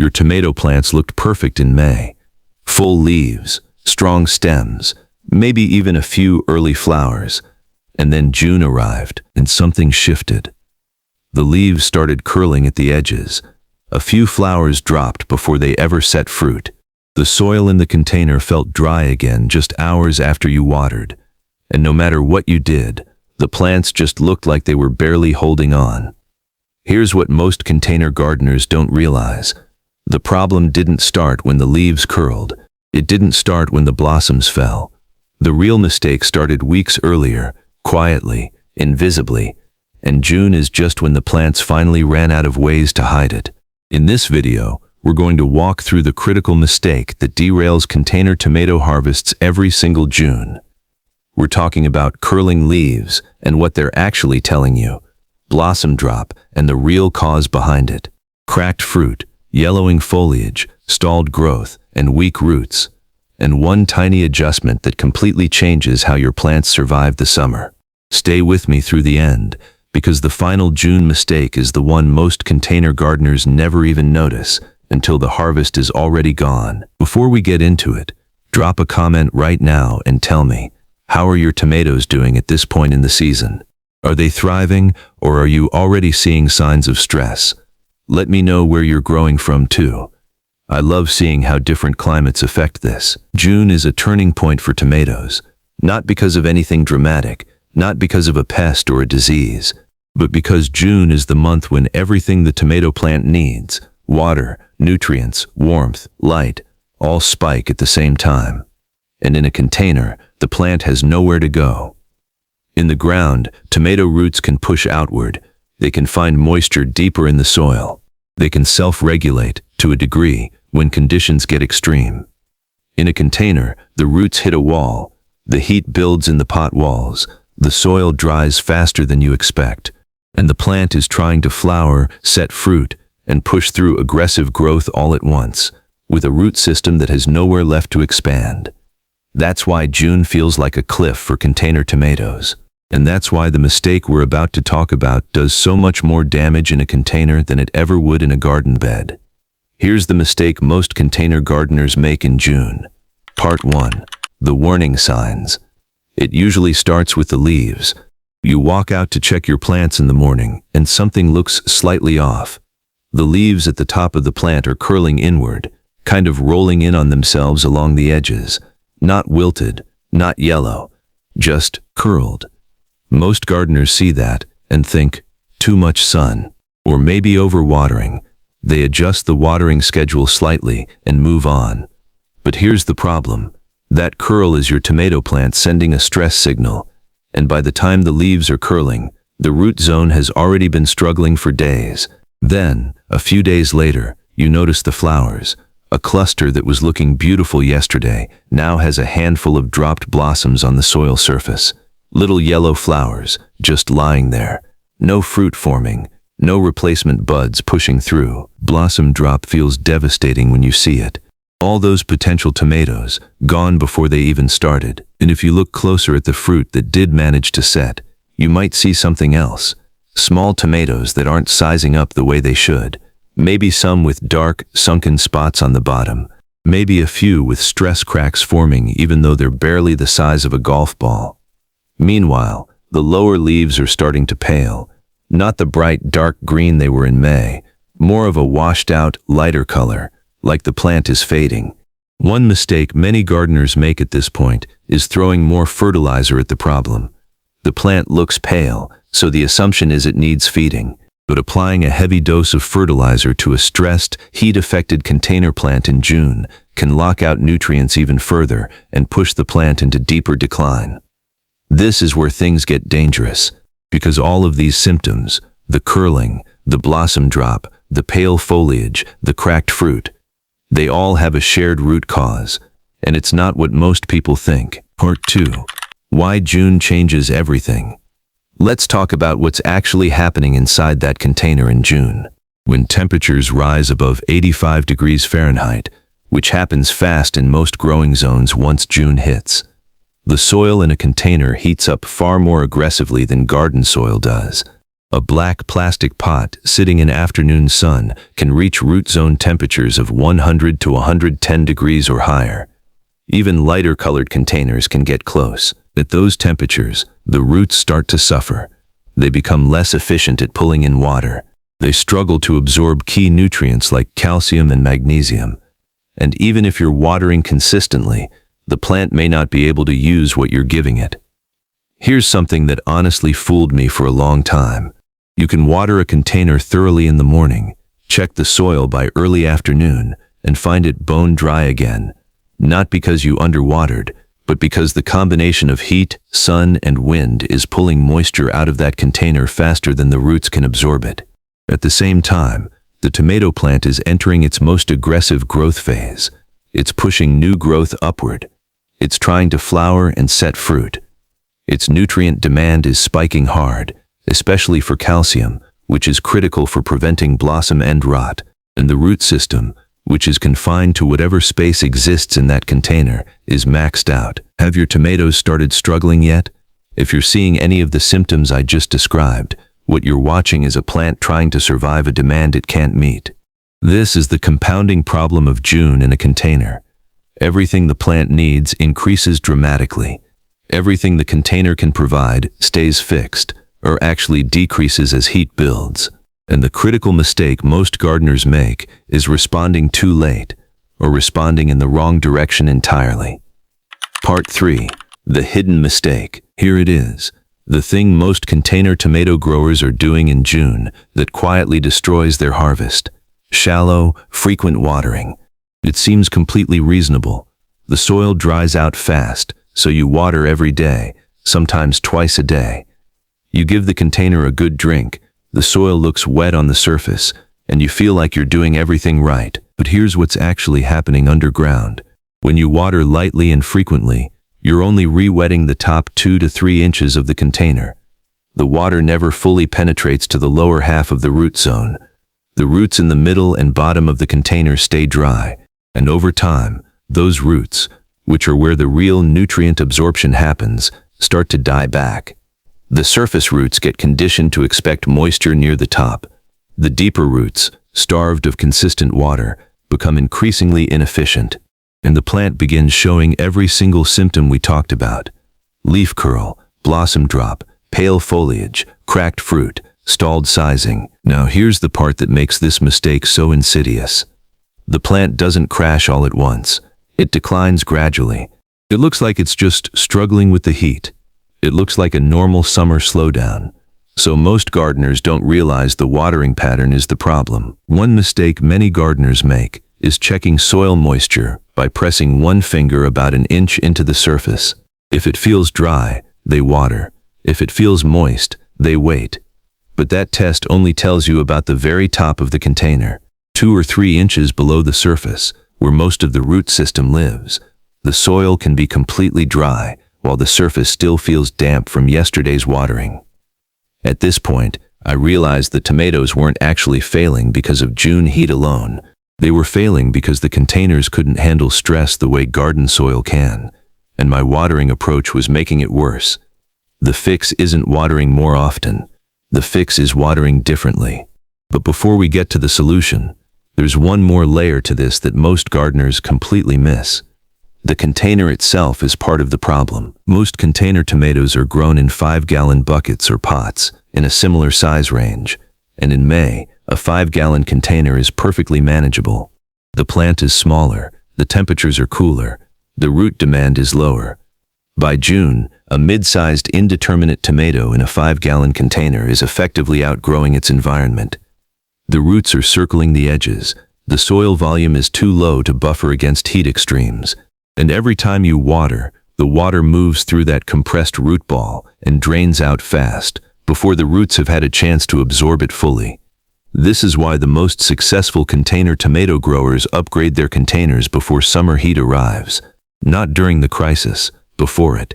Your tomato plants looked perfect in May. Full leaves, strong stems, maybe even a few early flowers. And then June arrived, and something shifted. The leaves started curling at the edges. A few flowers dropped before they ever set fruit. The soil in the container felt dry again just hours after you watered. And no matter what you did, the plants just looked like they were barely holding on. Here's what most container gardeners don't realize. The problem didn't start when the leaves curled. It didn't start when the blossoms fell. The real mistake started weeks earlier, quietly, invisibly, and June is just when the plants finally ran out of ways to hide it. In this video, we're going to walk through the critical mistake that derails container tomato harvests every single June. We're talking about curling leaves and what they're actually telling you, blossom drop and the real cause behind it, cracked fruit, yellowing foliage, stalled growth, and weak roots, and one tiny adjustment that completely changes how your plants survive the summer. Stay with me through the end, because the final June mistake is the one most container gardeners never even notice until the harvest is already gone. Before we get into it, drop a comment right now and tell me, how are your tomatoes doing at this point in the season? Are they thriving, or are you already seeing signs of stress? Let me know where you're growing from too. I love seeing how different climates affect this. June is a turning point for tomatoes, not because of anything dramatic, not because of a pest or a disease, but because June is the month when everything the tomato plant needs, water, nutrients, warmth, light, all spike at the same time. And in a container, the plant has nowhere to go. In the ground, tomato roots can push outward. They can find moisture deeper in the soil. They can self-regulate, to a degree, when conditions get extreme. In a container, the roots hit a wall. The heat builds in the pot walls. The soil dries faster than you expect. And the plant is trying to flower, set fruit, and push through aggressive growth all at once, with a root system that has nowhere left to expand. That's why June feels like a cliff for container tomatoes. And that's why the mistake we're about to talk about does so much more damage in a container than it ever would in a garden bed. Here's the mistake most container gardeners make in June. Part 1. The warning signs. It usually starts with the leaves. You walk out to check your plants in the morning, and something looks slightly off. The leaves at the top of the plant are curling inward, kind of rolling in on themselves along the edges. Not wilted, not yellow, just curled. Most gardeners see that and think, too much sun, or maybe overwatering. They adjust the watering schedule slightly and move on. But here's the problem. That curl is your tomato plant sending a stress signal, and by the time the leaves are curling, the root zone has already been struggling for days. Then, a few days later, you notice the flowers. A cluster that was looking beautiful yesterday now has a handful of dropped blossoms on the soil surface. Little yellow flowers, just lying there. No fruit forming, no replacement buds pushing through. Blossom drop feels devastating when you see it. All those potential tomatoes, gone before they even started. And if you look closer at the fruit that did manage to set, you might see something else. Small tomatoes that aren't sizing up the way they should. Maybe some with dark, sunken spots on the bottom. Maybe a few with stress cracks forming even though they're barely the size of a golf ball. Meanwhile, the lower leaves are starting to pale. Not the bright, dark green they were in May. More of a washed-out, lighter color, like the plant is fading. One mistake many gardeners make at this point is throwing more fertilizer at the problem. The plant looks pale, so the assumption is it needs feeding. But applying a heavy dose of fertilizer to a stressed, heat-affected container plant in June can lock out nutrients even further and push the plant into deeper decline. This is where things get dangerous, because all of these symptoms, the curling, the blossom drop, the pale foliage, the cracked fruit, they all have a shared root cause, and it's not what most people think. Part 2. Why June changes everything. Let's talk about what's actually happening inside that container in June. When temperatures rise above 85 degrees Fahrenheit, which happens fast in most growing zones once June hits, the soil in a container heats up far more aggressively than garden soil does. A black plastic pot sitting in afternoon sun can reach root zone temperatures of 100 to 110 degrees or higher. Even lighter colored containers can get close. At those temperatures, the roots start to suffer. They become less efficient at pulling in water. They struggle to absorb key nutrients like calcium and magnesium. And even if you're watering consistently, the plant may not be able to use what you're giving it. Here's something that honestly fooled me for a long time. You can water a container thoroughly in the morning, check the soil by early afternoon, and find it bone dry again. Not because you underwatered, but because the combination of heat, sun, and wind is pulling moisture out of that container faster than the roots can absorb it. At the same time, the tomato plant is entering its most aggressive growth phase. It's pushing new growth upward. It's trying to flower and set fruit. Its nutrient demand is spiking hard, especially for calcium, which is critical for preventing blossom end rot, and the root system, which is confined to whatever space exists in that container, is maxed out. Have your tomatoes started struggling yet? If you're seeing any of the symptoms I just described, what you're watching is a plant trying to survive a demand it can't meet. This is the compounding problem of June in a container. Everything the plant needs increases dramatically. Everything the container can provide stays fixed, or actually decreases as heat builds. And the critical mistake most gardeners make is responding too late, or responding in the wrong direction entirely. Part 3. The hidden mistake. Here it is. The thing most container tomato growers are doing in June that quietly destroys their harvest. Shallow, frequent watering. It seems completely reasonable. The soil dries out fast, so you water every day, sometimes twice a day. You give the container a good drink, the soil looks wet on the surface, and you feel like you're doing everything right. But here's what's actually happening underground. When you water lightly and frequently, you're only re-wetting the top 2 to 3 inches of the container. The water never fully penetrates to the lower half of the root zone. The roots in the middle and bottom of the container stay dry, and over time, those roots, which are where the real nutrient absorption happens, start to die back. The surface roots get conditioned to expect moisture near the top. The deeper roots, starved of consistent water, become increasingly inefficient, and the plant begins showing every single symptom we talked about. Leaf curl, blossom drop, pale foliage, cracked fruit, stalled sizing. Now here's the part that makes this mistake so insidious. The plant doesn't crash all at once. It declines gradually. It looks like it's just struggling with the heat. It looks like a normal summer slowdown. So most gardeners don't realize the watering pattern is the problem. One mistake many gardeners make is checking soil moisture by pressing one finger about an inch into the surface. If it feels dry, they water. If it feels moist, they wait. But that test only tells you about the very top of the container, 2 or 3 inches below the surface, where most of the root system lives. The soil can be completely dry, while the surface still feels damp from yesterday's watering. At this point, I realized the tomatoes weren't actually failing because of June heat alone. They were failing because the containers couldn't handle stress the way garden soil can, and my watering approach was making it worse. The fix isn't watering more often. The fix is watering differently. But before we get to the solution, there's one more layer to this that most gardeners completely miss. The container itself is part of the problem. Most container tomatoes are grown in 5-gallon buckets or pots in a similar size range, and in May, a 5-gallon container is perfectly manageable. The plant is smaller, the temperatures are cooler, the root demand is lower. By June, a mid-sized indeterminate tomato in a 5-gallon container is effectively outgrowing its environment. The roots are circling the edges, the soil volume is too low to buffer against heat extremes, and every time you water, the water moves through that compressed root ball and drains out fast, before the roots have had a chance to absorb it fully. This is why the most successful container tomato growers upgrade their containers before summer heat arrives. Not during the crisis, before it.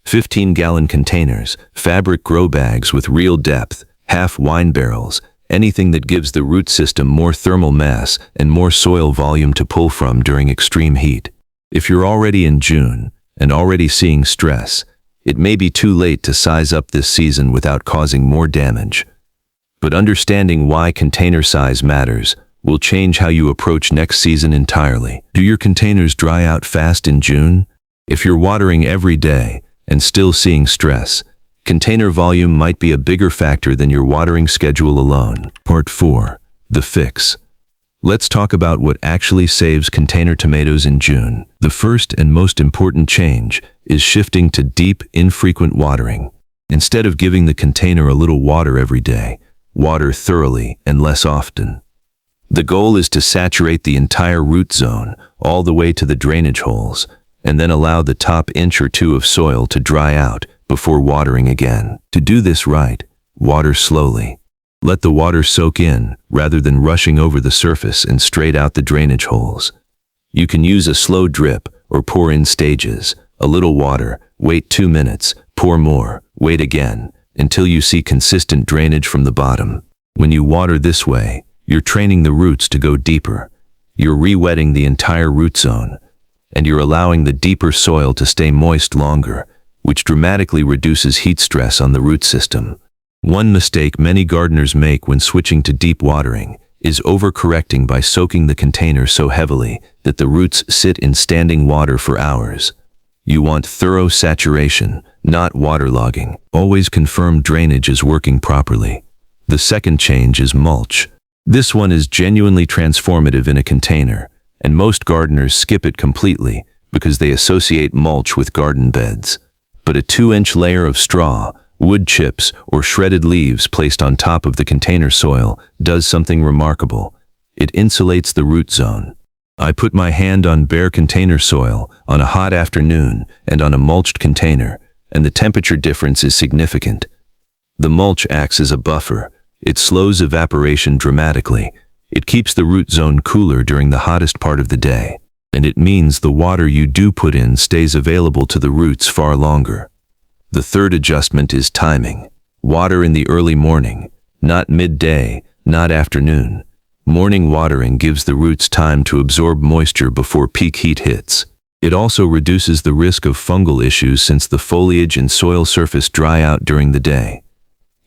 15-gallon containers, fabric grow bags with real depth, half wine barrels, anything that gives the root system more thermal mass and more soil volume to pull from during extreme heat. If you're already in June and already seeing stress, it may be too late to size up this season without causing more damage. But understanding why container size matters will change how you approach next season entirely. Do your containers dry out fast in June? If you're watering every day and still seeing stress, container volume might be a bigger factor than your watering schedule alone. Part 4. The fix. Let's talk about what actually saves container tomatoes in June. The first and most important change is shifting to deep, infrequent watering. Instead of giving the container a little water every day, water thoroughly and less often. The goal is to saturate the entire root zone, all the way to the drainage holes, and then allow the top inch or two of soil to dry out before watering again. To do this right, water slowly. Let the water soak in rather than rushing over the surface and straight out the drainage holes. You can use a slow drip or pour in stages. A little water, wait 2 minutes, pour more, wait again, until you see consistent drainage from the bottom. When you water this way, you're training the roots to go deeper. You're re-wetting the entire root zone, and you're allowing the deeper soil to stay moist longer, which dramatically reduces heat stress on the root system. One mistake many gardeners make when switching to deep watering is overcorrecting by soaking the container so heavily that the roots sit in standing water for hours. You want thorough saturation, not waterlogging. Always confirm drainage is working properly. The second change is mulch. This one is genuinely transformative in a container, and most gardeners skip it completely because they associate mulch with garden beds. But a 2-inch layer of straw, wood chips, or shredded leaves placed on top of the container soil does something remarkable. It insulates the root zone. I put my hand on bare container soil on a hot afternoon and on a mulched container, and the temperature difference is significant. The mulch acts as a buffer. It slows evaporation dramatically. It keeps the root zone cooler during the hottest part of the day, and it means the water you do put in stays available to the roots far longer. The third adjustment is timing. Water in the early morning, not midday, not afternoon. Morning watering gives the roots time to absorb moisture before peak heat hits. It also reduces the risk of fungal issues since the foliage and soil surface dry out during the day.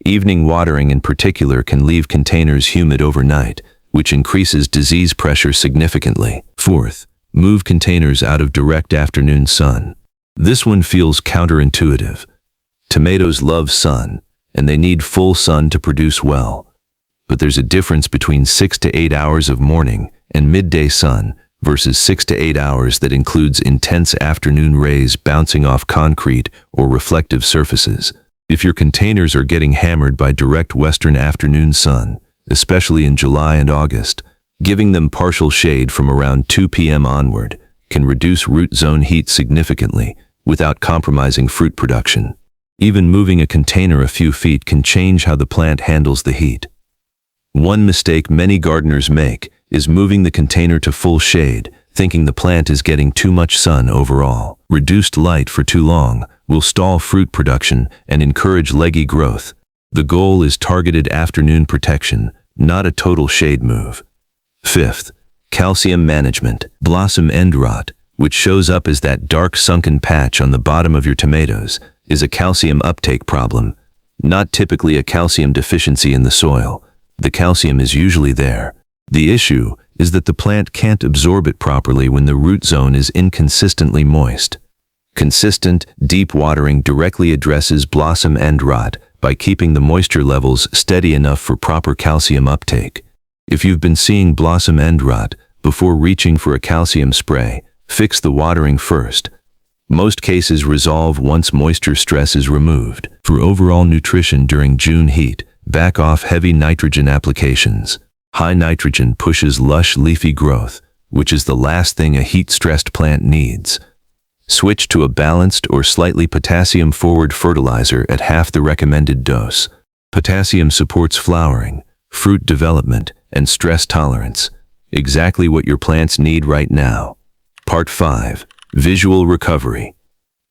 Evening watering in particular can leave containers humid overnight, which increases disease pressure significantly. Fourth, move containers out of direct afternoon sun. This one feels counterintuitive. Tomatoes love sun, and they need full sun to produce well. But there's a difference between 6 to 8 hours of morning and midday sun versus 6 to 8 hours that includes intense afternoon rays bouncing off concrete or reflective surfaces. If your containers are getting hammered by direct western afternoon sun, especially in July and August, giving them partial shade from around 2 p.m. onward can reduce root zone heat significantly without compromising fruit production. Even moving a container a few feet can change how the plant handles the heat. One mistake many gardeners make is moving the container to full shade, thinking the plant is getting too much sun overall. Reduced light for too long will stall fruit production and encourage leggy growth. The goal is targeted afternoon protection, not a total shade move. Fifth, calcium management. Blossom end rot, which shows up as that dark sunken patch on the bottom of your tomatoes, is a calcium uptake problem, not typically a calcium deficiency in the soil. The calcium is usually there. The issue is that the plant can't absorb it properly when the root zone is inconsistently moist. Consistent, deep watering directly addresses blossom end rot by keeping the moisture levels steady enough for proper calcium uptake. If you've been seeing blossom end rot before reaching for a calcium spray, fix the watering first. Most cases resolve once moisture stress is removed. For overall nutrition during June heat, back off heavy nitrogen applications. High nitrogen pushes lush leafy growth, which is the last thing a heat-stressed plant needs. Switch to a balanced or slightly potassium-forward fertilizer at half the recommended dose. Potassium supports flowering, fruit development, and stress tolerance. Exactly what your plants need right now. Part 5. Visual recovery.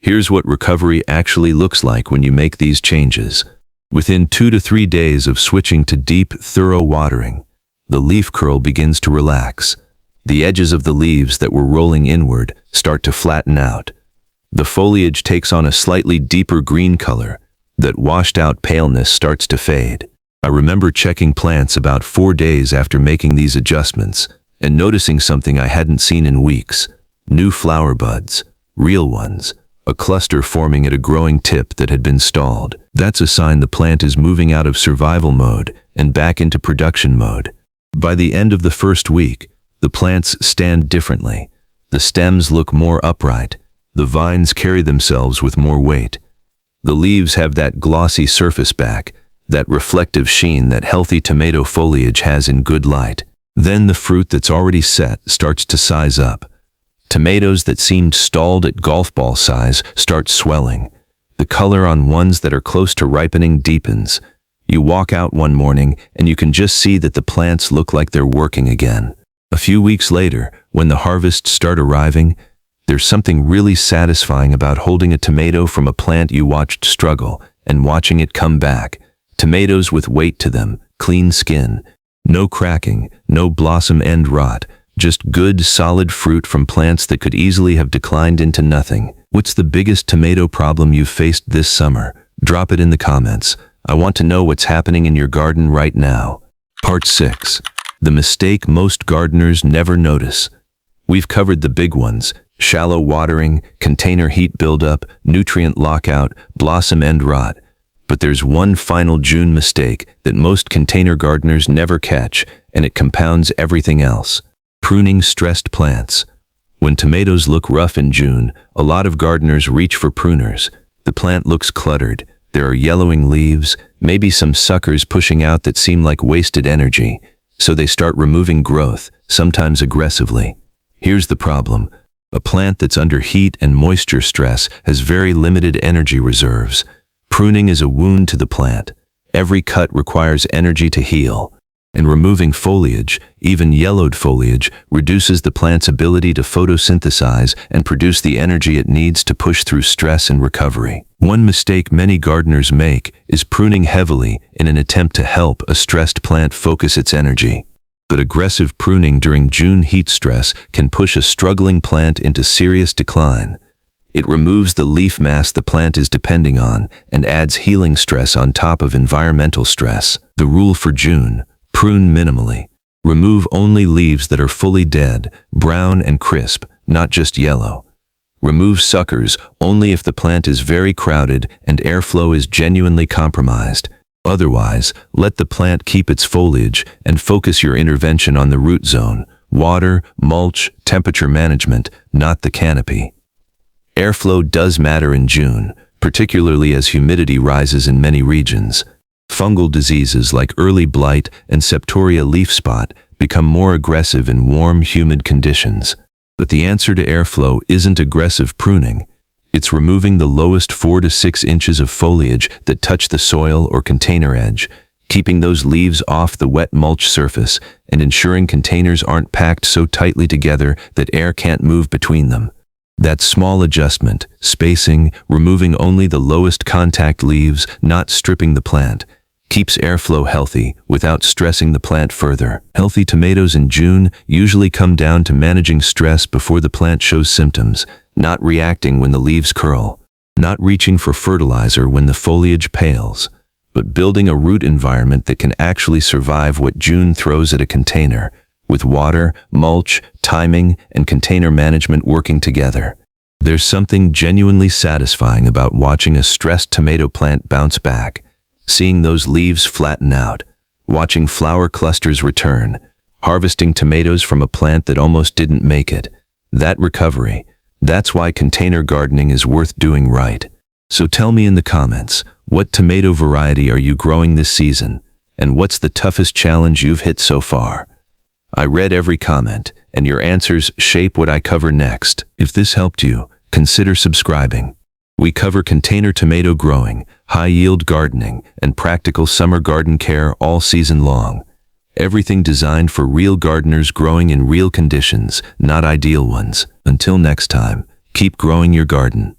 Here's what recovery actually looks like when you make these changes. Within 2 to 3 days of switching to deep, thorough watering, the leaf curl begins to relax. The edges of the leaves that were rolling inward start to flatten out. The foliage takes on a slightly deeper green color. That washed-out paleness starts to fade. I remember checking plants about 4 days after making these adjustments and noticing something I hadn't seen in weeks. New flower buds, real ones, a cluster forming at a growing tip that had been stalled. That's a sign the plant is moving out of survival mode and back into production mode. By the end of the first week, the plants stand differently. The stems look more upright. The vines carry themselves with more weight. The leaves have that glossy surface back, that reflective sheen that healthy tomato foliage has in good light. Then the fruit that's already set starts to size up. Tomatoes that seemed stalled at golf ball size start swelling. The color on ones that are close to ripening deepens. You walk out one morning and you can just see that the plants look like they're working again. A few weeks later, when the harvests start arriving, there's something really satisfying about holding a tomato from a plant you watched struggle and watching it come back. Tomatoes with weight to them, clean skin, no cracking, no blossom end rot, just good, solid fruit from plants that could easily have declined into nothing. What's the biggest tomato problem you've faced this summer? Drop it in the comments. I want to know what's happening in your garden right now. Part 6. The mistake most gardeners never notice. We've covered the big ones: shallow watering, container heat buildup, nutrient lockout, blossom end rot. But there's one final June mistake that most container gardeners never catch, and it compounds everything else. Pruning stressed plants. When tomatoes look rough in June, a lot of gardeners reach for pruners. The plant looks cluttered. There are yellowing leaves, maybe some suckers pushing out that seem like wasted energy. So they start removing growth, sometimes aggressively. Here's the problem. A plant that's under heat and moisture stress has very limited energy reserves. Pruning is a wound to the plant. Every cut requires energy to heal. And removing foliage, even yellowed foliage, reduces the plant's ability to photosynthesize and produce the energy it needs to push through stress and recovery. One mistake many gardeners make is pruning heavily in an attempt to help a stressed plant focus its energy. But aggressive pruning during June heat stress can push a struggling plant into serious decline. It removes the leaf mass the plant is depending on and adds healing stress on top of environmental stress. The rule for June: prune minimally. Remove only leaves that are fully dead, brown and crisp, not just yellow. Remove suckers only if the plant is very crowded and airflow is genuinely compromised. Otherwise, let the plant keep its foliage and focus your intervention on the root zone: water, mulch, temperature management, not the canopy. Airflow does matter in June, particularly as humidity rises in many regions. Fungal diseases like early blight and septoria leaf spot become more aggressive in warm, humid conditions. But the answer to airflow isn't aggressive pruning. It's removing the lowest 4 to 6 inches of foliage that touch the soil or container edge, keeping those leaves off the wet mulch surface, and ensuring containers aren't packed so tightly together that air can't move between them. That small adjustment, spacing, removing only the lowest contact leaves, not stripping the plant, keeps airflow healthy without stressing the plant further. Healthy tomatoes in June usually come down to managing stress before the plant shows symptoms, not reacting when the leaves curl, not reaching for fertilizer when the foliage pales, but building a root environment that can actually survive what June throws at a container, with water, mulch, timing, and container management working together. There's something genuinely satisfying about watching a stressed tomato plant bounce back, seeing those leaves flatten out, watching flower clusters return, harvesting tomatoes from a plant that almost didn't make it. That recovery, that's why container gardening is worth doing right. So tell me in the comments, what tomato variety are you growing this season? And what's the toughest challenge you've hit so far? I read every comment, and your answers shape what I cover next. If this helped you, consider subscribing. We cover container tomato growing, high-yield gardening, and practical summer garden care all season long. Everything designed for real gardeners growing in real conditions, not ideal ones. Until next time, keep growing your garden.